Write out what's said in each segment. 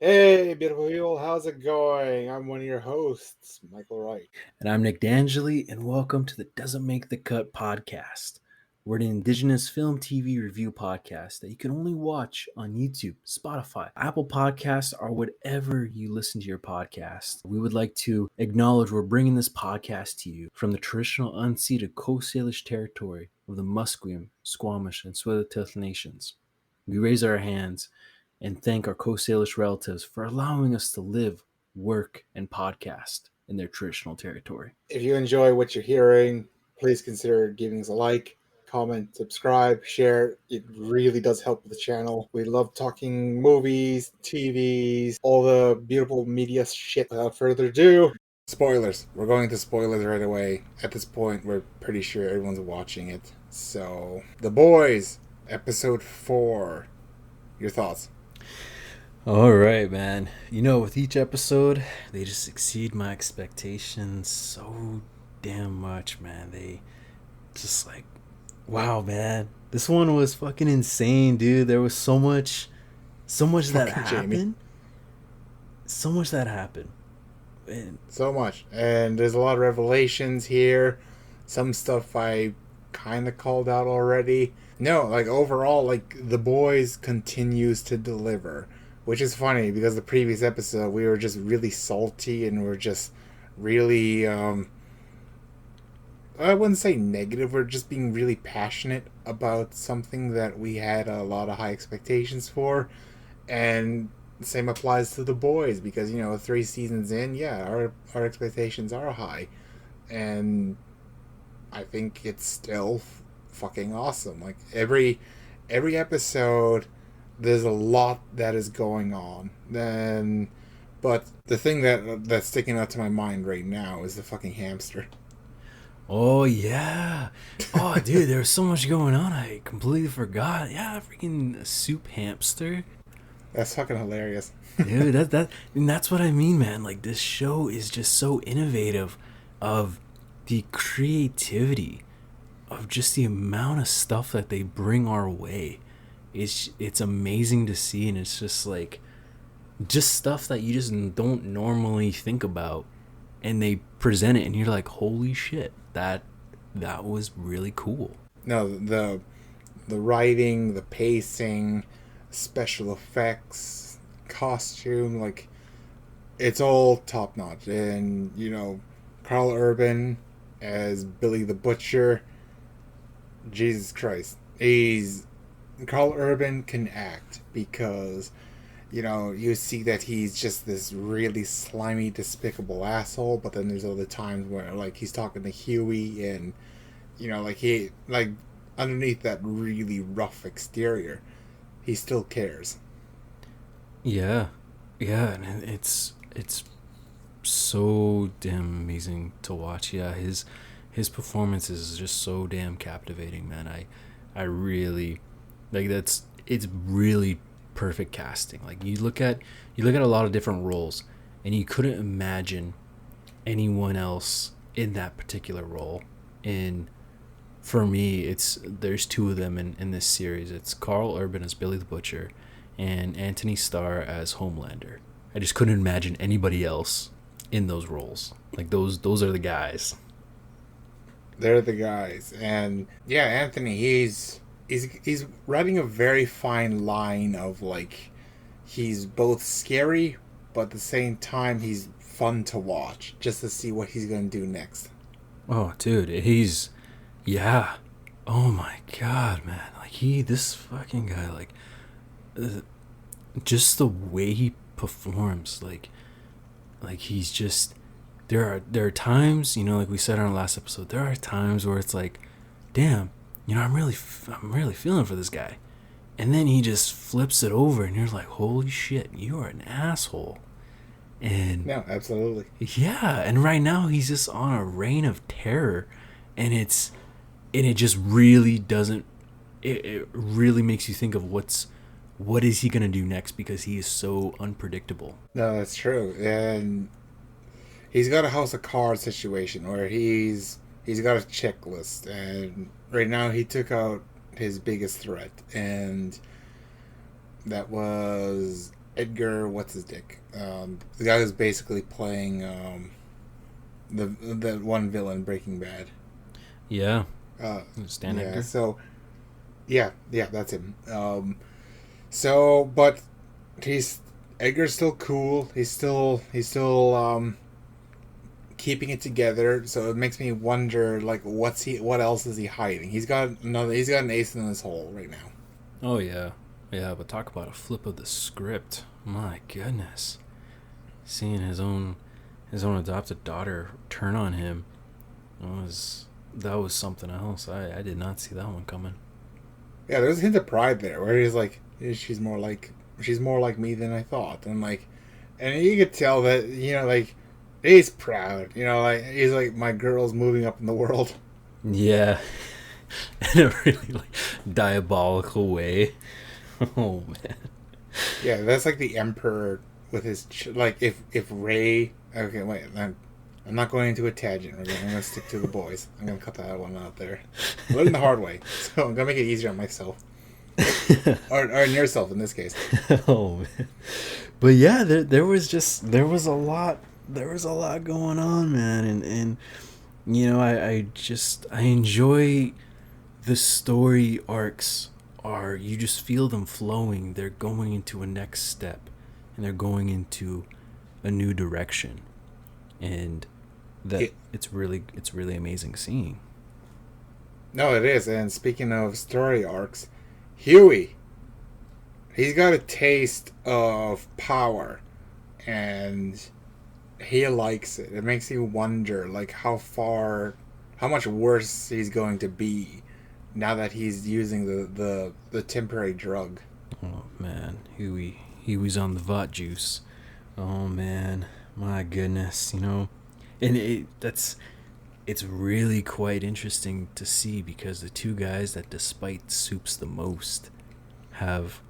Hey, beautiful people, how's it going? I'm one of your hosts, Michael Wright. And I'm Nick Dangeli, and welcome to the Doesn't Make the Cut podcast. We're an Indigenous film TV review podcast that you can only watch on YouTube, Spotify, Apple Podcasts, or whatever you listen to your podcast. We would like to acknowledge we're bringing this podcast to you from the traditional unceded Coast Salish territory of the Musqueam, Squamish, and Tsleil-Waututh nations. We raise our hands and thank our Coast Salish relatives for allowing us to live, work, and podcast in their traditional territory. If you enjoy what you're hearing, please consider giving us a like, comment, subscribe, share. It really does help with the channel. We love talking movies, TVs, all the beautiful media shit. Without further ado, spoilers. We're going to spoilers right away. At this point, we're pretty sure everyone's watching it. So, The Boys, episode 4. Your thoughts? All right, man. You know, with each episode, they just exceed my expectations so damn much, man. They just like, wow, man. This one was fucking insane, dude. There was so much that Fucking Jamie. happened. So much that happened. And So much. And there's a lot of revelations here. Some stuff I kind of called out already. No, like overall, like The Boys continues to deliver, which is funny because the previous episode we were just really salty and we're just really, I wouldn't say negative, we're just being really passionate about something that we had a lot of high expectations for. And the same applies to The Boys because, 3 seasons in, yeah, our expectations are high. And I think it's still fucking awesome. Like every episode, there's a lot that is going on. Then, but the thing that's sticking out to my mind right now is the fucking hamster. oh yeah. Oh dude, there was so much going on. I completely forgot. Yeah, freaking soup hamster. That's fucking hilarious. Dude, and that's what I mean, man. Like this show is just so innovative of the creativity of just the amount of stuff that they bring our way. It's amazing to see, and it's just like just stuff that you just don't normally think about, and they present it, and you're like, holy shit, that was really cool. No, the writing, the pacing, special effects, costume, like it's all top notch. And Carl Urban as Billy the Butcher. Jesus Christ, he's Carl Urban can act because you see that he's just this really slimy, despicable asshole. But then there's other times where like he's talking to Huey and like he like underneath that really rough exterior, he still cares. Yeah, yeah, and it's so damn amazing to watch. Yeah, his performance is just so damn captivating, man. I really like that's it's really perfect casting. Like you look at a lot of different roles, and you couldn't imagine anyone else in that particular role. And for me, it's there's two of them in this series. It's Carl Urban as Billy the Butcher, and Anthony Starr as Homelander. I just couldn't imagine anybody else in those roles. Like those are the guys. They're the guys. And yeah, Anthony, he's riding a very fine line of like he's both scary but at the same time he's fun to watch just to see what he's going to do next. Oh, dude, he's yeah. Oh my god, man! Like this fucking guy, like, uh, just the way he performs, like he's just. There are times, like we said on our last episode, there are times where it's like, damn, I'm really feeling for this guy, and then he just flips it over, and you're like, holy shit, you are an asshole, and No, absolutely. yeah, and right now he's just on a reign of terror, and it just really doesn't it really makes you think of what is he gonna do next because he is so unpredictable. No, that's true. And he's got a house of cards situation where he's got a checklist, and right now he took out his biggest threat, and that was Edgar, what's his dick? The guy who's basically playing the one villain Breaking Bad. Yeah. Uh, Stan yeah. Edgar. So yeah, that's him. So but he's Edgar's still cool. He's still keeping it together. So it makes me wonder, like, what else is he hiding? He's got an ace in his hole right now. Oh yeah, yeah. But talk about a flip of the script. My goodness, seeing his own adopted daughter turn on him that was something else. I did not see that one coming. Yeah, there's a hint of pride there, where he's like, she's more like me than I thought, and like, and you could tell that, like, he's proud, like he's like, my girl's moving up in the world. Yeah, in a really like diabolical way. Oh man. Yeah, that's like the Emperor with his like, if Ray. Okay, wait, I'm not going into a tangent. I'm going to stick to the boys. I'm going to cut that one out there. I learned the hard way, so I'm going to make it easier on myself. or on yourself in this case. Oh man. But yeah, there was a lot going on, man, and I enjoy the story arcs. You just feel them flowing. They're going into a next step, and they're going into a new direction, and it's really amazing seeing. No, it is. And speaking of story arcs, Huey, he's got a taste of power, and he likes it. It makes you wonder, like, how much worse he's going to be now that he's using the temporary drug. Oh man, Huey's on the Vought juice. Oh man, my goodness, and it's really quite interesting to see, because the two guys that despite Soups the most have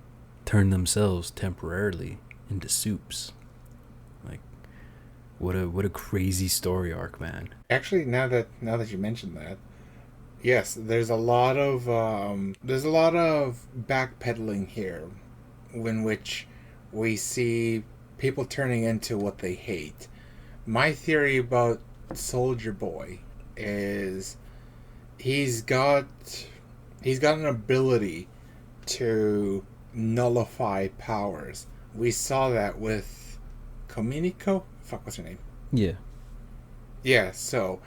turned themselves temporarily into Soups. Like, what a crazy story arc, man. Actually, now that you mentioned that, yes, there's a lot of backpedaling here, in which we see people turning into what they hate. My theory about Soldier Boy is he's got an ability to nullify powers. We saw that with Kominiko. Fuck, what's her name? Yeah. Yeah, so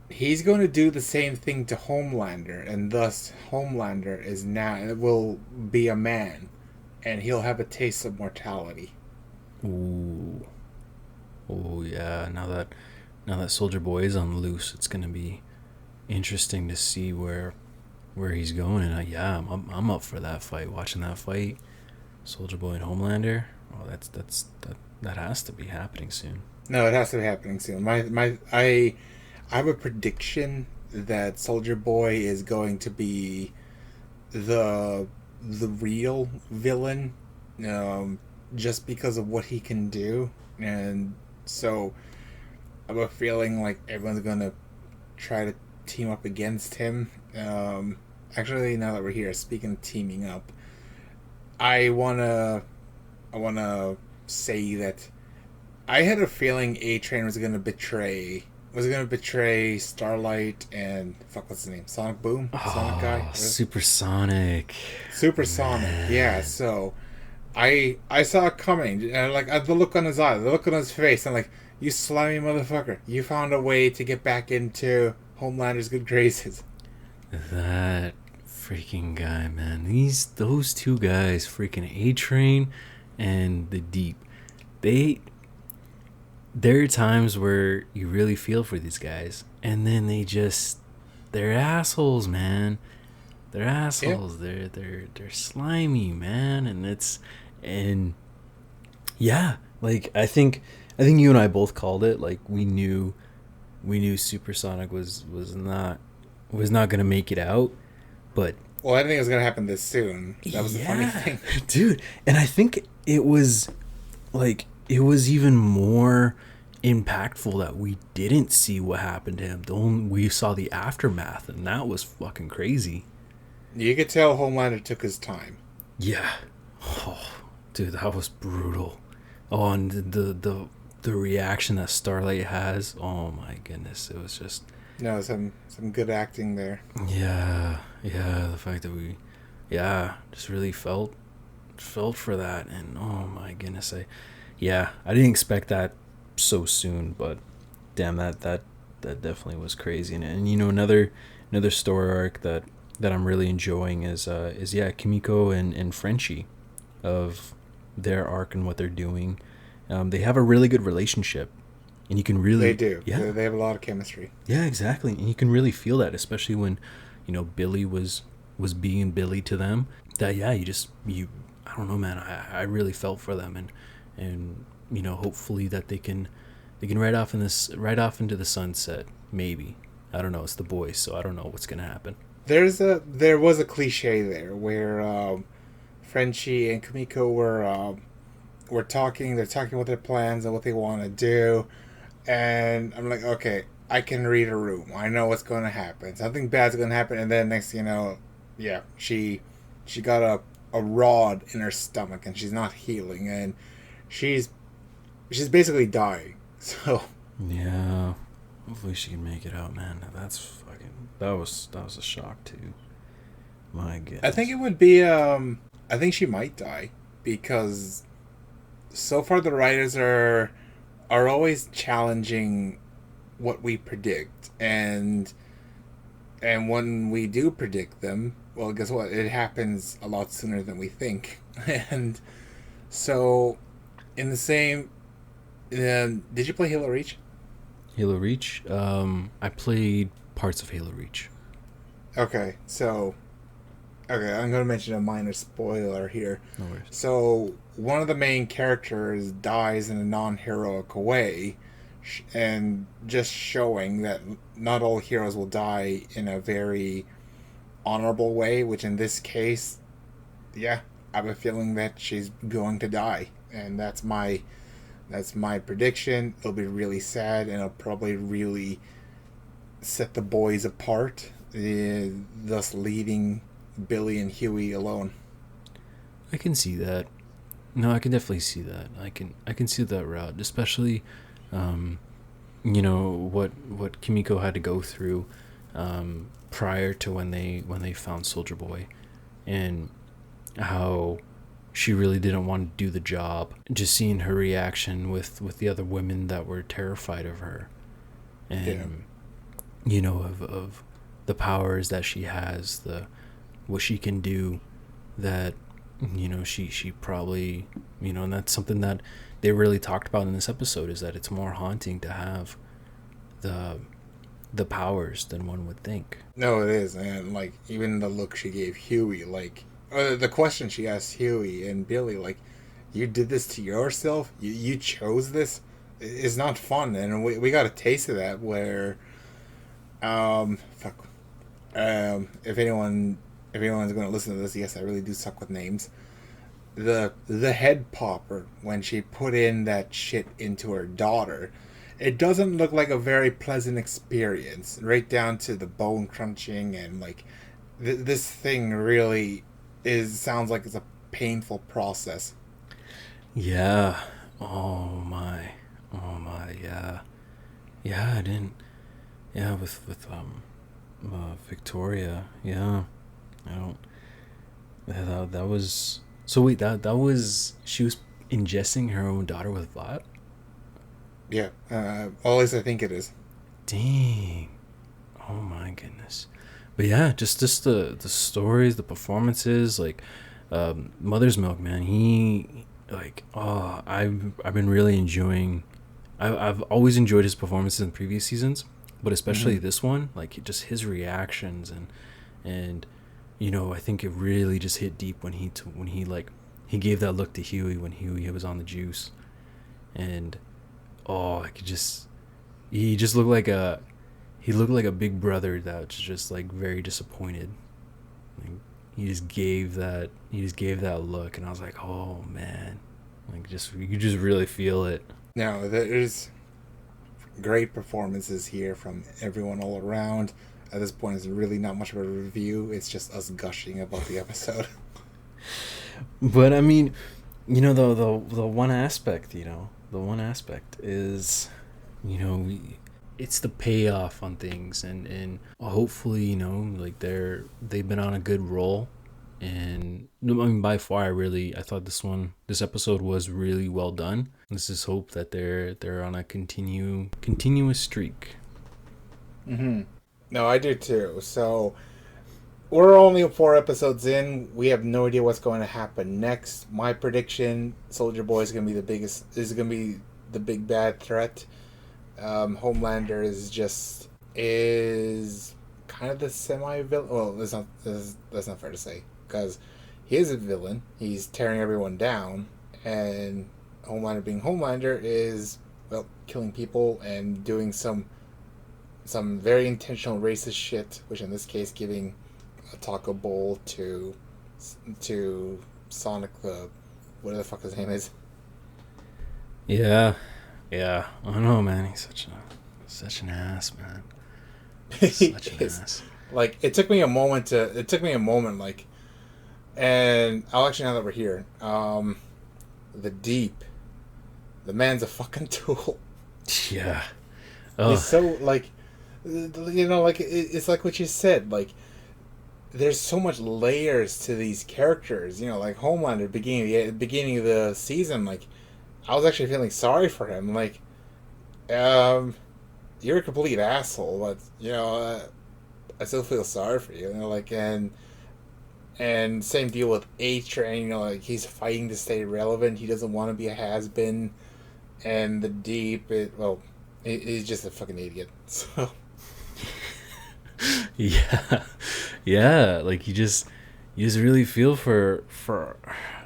he's going to do the same thing to Homelander, and thus Homelander will be a man, and he'll have a taste of mortality. Ooh. Oh yeah. Now that Soldier Boy is on loose, it's gonna be interesting to see where he's going. And I'm up for that fight. Watching that fight, Soldier Boy and Homelander. Oh, that has to be happening soon. No, it has to be happening soon. I have a prediction that Soldier Boy is going to be the real villain, just because of what he can do, and so I have a feeling like everyone's gonna try to team up against him. Actually, now that we're here, speaking of teaming up, I wanna say that I had a feeling A-Train was gonna betray Starlight and what's his name? Sonic Boom? Sonic guy? Supersonic. Supersonic, yeah. So I saw it coming, and like the look on his eye, the look on his face, and like, you slimy motherfucker, you found a way to get back into Homelander's good graces. That freaking guy, man. Those two guys, freaking A-Train and the Deep, there are times where you really feel for these guys, and then they're assholes, man. They're assholes. Yeah. They're slimy, man, and yeah, like I think you and I both called it. Like, we knew Supersonic was not gonna make it out, but well, I didn't think it was gonna happen this soon. That was the funny thing, dude. And I think it was even more impactful that we didn't see what happened to him. We saw the aftermath, and that was fucking crazy. You could tell Homelander took his time. Yeah. Oh, Dude, that was brutal. Oh, and the reaction that Starlight has. Oh my goodness, it was just. No, some good acting there. Yeah, yeah. The fact that we, yeah, just really felt for that, and oh my goodness, I didn't expect that so soon, but damn, that definitely was crazy, and you know another story arc that I'm really enjoying is Kimiko and Frenchie, of their arc and what they're doing. They have a really good relationship, and you can They really, do. yeah, They have a lot of chemistry. yeah, exactly, and you can really feel that, especially when, Billy was being Billy to them. That yeah, you I don't know, man. I really felt for them, and hopefully that they can ride off into the sunset. Maybe, I don't know. It's the boys, so I don't know what's gonna happen. There was a cliche there where Frenchie and Kamiko were talking. They're talking about their plans and what they want to do, and I'm like, okay, I can read a room. I know what's going to happen. Something bad's going to happen, and then next thing you know, yeah, she got a rod in her stomach, and she's not healing, and she's basically dying. So Yeah, hopefully she can make it out, man. That was a shock too. My goodness. I think it would be. I think she might die because so far the writers are always challenging what we predict, and when we do predict them, well, guess what? It happens a lot sooner than we think, and so in the same. Did you play Halo Reach? Halo Reach. I played parts of Halo Reach. Okay, so okay, I'm going to mention a minor spoiler here. No worries. So one of the main characters dies in a non-heroic way, and just showing that not all heroes will die in a very honorable way. Which in this case, yeah, I have a feeling that she's going to die, and that's my prediction. It'll be really sad, and it'll probably really set the boys apart, thus leaving Billy and Huey alone. I can see that. No, I can definitely see that. I can see that route, especially, what Kimiko had to go through, prior to when they found Soldier Boy, and how she really didn't want to do the job. Just seeing her reaction with the other women that were terrified of her, and of the powers that she has, the what she can do, that she probably, and that's something that they really talked about in this episode, is that it's more haunting to have the powers than one would think. No, it is, and like even the look she gave Huey, like the question she asked Huey and Billy, like, you did this to yourself? You chose this? It's not fun, and we got a taste of that where, fuck, if anyone's going to listen to this, yes, I really do suck with names. The head popper, when she put in that shit into her daughter, it doesn't look like a very pleasant experience, right down to the bone crunching, and like this thing really sounds like it's a painful process. Yeah. Oh my. Yeah. Yeah. I didn't. Yeah. With Victoria. Yeah. I don't. That was. So wait. That was. She was ingesting her own daughter with Vlad. Yeah. At least I think it is. Dang. Oh my goodness. But yeah, just the stories, the performances, like, Mother's Milk, man. He, like, oh, I've been really enjoying. I've always enjoyed his performances in previous seasons, but especially this one, like just his reactions, and I think it really just hit deep when he gave that look to Huey when Huey was on the juice, and I could just he just looked like a. He looked like a big brother that was just like very disappointed. Like, he just gave that look, and I was like, oh man, like you could just really feel it. Now there's great performances here from everyone all around. At this point, it's really not much of a review. It's just us gushing about the episode. But I mean, The one aspect, the one aspect is, it's the payoff on things, and hopefully, like they've been on a good roll, and I mean, by far, I thought this episode was really well done. Let's just hope that they're on a continuous streak. Mm-hmm. No, I do too. So we're only 4 episodes in. We have no idea what's going to happen next. My prediction: Soldier Boy is going to be the biggest. Is going to be the big bad threat. Homelander is kind of the semi villain. Well, that's not fair to say because he is a villain. He's tearing everyone down, and Homelander being Homelander is killing people and doing some very intentional racist shit, which in this case giving a taco bowl to Sonic, the whatever the fuck his name is. Yeah, I don't know, man. He's such an ass, man. Such an ass. Like it took me a moment, like, and I'll actually, now that we're here, the Deep, the man's a fucking tool. Yeah. He's so like, like it's like what you said, like there's so much layers to these characters, like Homelander beginning of the season, like I was actually feeling sorry for him, like you're a complete asshole, but I still feel sorry for you, like, and same deal with A-Train, like he's fighting to stay relevant, he doesn't want to be a has-been, and the Deep, he's just a fucking idiot, so. Yeah, like you just really feel for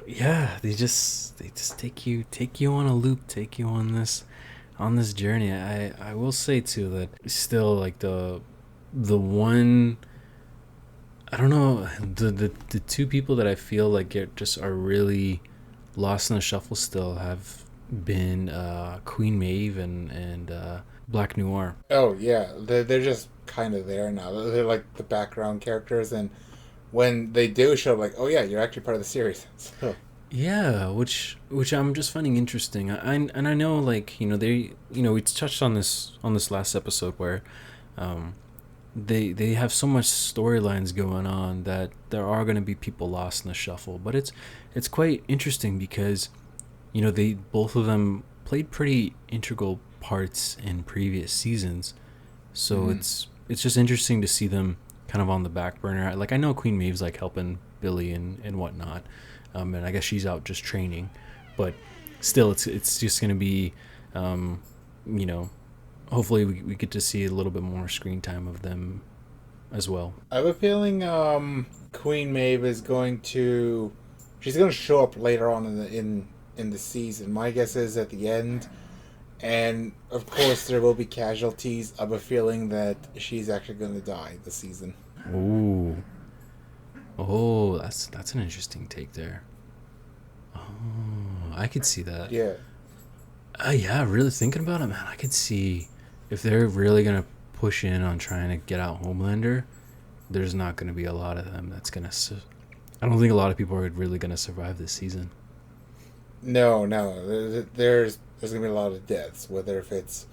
they just take you on a loop, take you on this journey. I will say too that still, like the one, I don't know, the two people that I feel like are really lost in the shuffle still have been Queen Maeve and Black Noir. Oh yeah, they're just kind of there now. They're like the background characters, and when they do show up, like, oh yeah, you're actually part of the series. So. Yeah, which I'm just finding interesting. I know, like, they, we touched on this last episode where they have so much storylines going on that there are going to be people lost in the shuffle, but it's quite interesting because they, both of them, played pretty integral parts in previous seasons, so it's just interesting to see them kind of on the back burner. Like, I know Queen Maeve's like helping Billy and whatnot, and I guess she's out just training, but still it's just gonna be hopefully we get to see a little bit more screen time of them as well. I have a feeling Queen Maeve is she's going to show up later on in the season. My guess is at the end, and of course there will be casualties. I have a feeling that she's actually going to die this season. Oh, that's an interesting take there. Oh, I could see that. Yeah. Yeah, really thinking about it, man, I could see if they're really gonna push in on trying to get out Homelander, there's not gonna be a lot of them that's gonna. I don't think a lot of people are really gonna survive this season. No. There's gonna be a lot of deaths. Whether if it's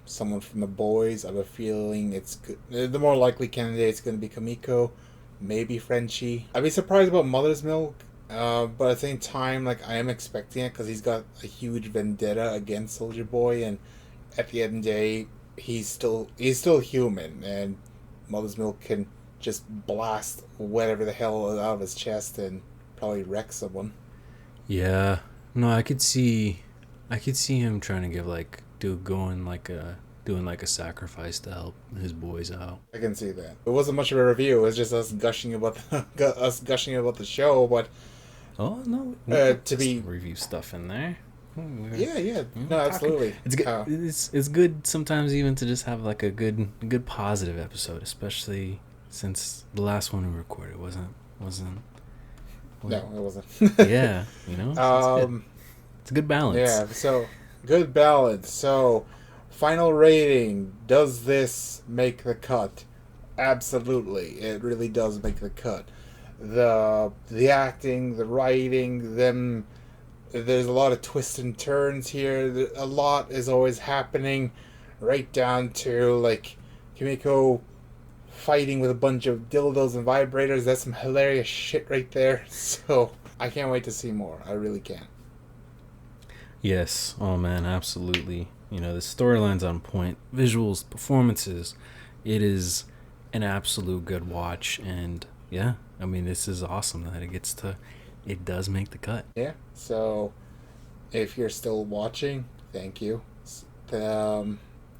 someone from the boys, I have a feeling it's good. The more likely candidate's gonna be Kamiko, maybe Frenchie. I'd be surprised about Mother's Milk. But at the same time, like, I am expecting it because he's got a huge vendetta against Soldier Boy, and at the end of the day, he's still human, and Mother's Milk can just blast whatever the hell out of his chest and probably wreck someone. Yeah, no, I could see him trying to give doing like a sacrifice to help his boys out. I can see that. It wasn't much of a review. It was just us gushing about the show, but. Oh no! To be review stuff in there. Yeah. No, absolutely. It's good. It's good sometimes even to just have like a good positive episode, especially since the last one we recorded wasn't. No, it wasn't. Yeah, it's a good balance. Yeah, so good balance. So, final rating: does this make the cut? Absolutely, it really does make the cut. The acting, the writing, them There's a lot of twists and turns here. A lot is always happening, right down to like Kimiko fighting with a bunch of dildos and vibrators. That's some hilarious shit right there. So I can't wait to see more. I really can. Yes. Oh man, absolutely. You know, the storyline's on point. Visuals, performances. It is an absolute good watch, and yeah, I mean, this is awesome that it does make the cut. Yeah. So if you're still watching, thank you. Um,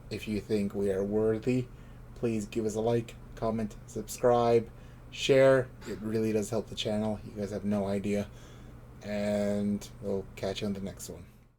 if you think we are worthy, please give us a like, comment, subscribe, share. It really does help the channel. You guys have no idea. And we'll catch you on the next one.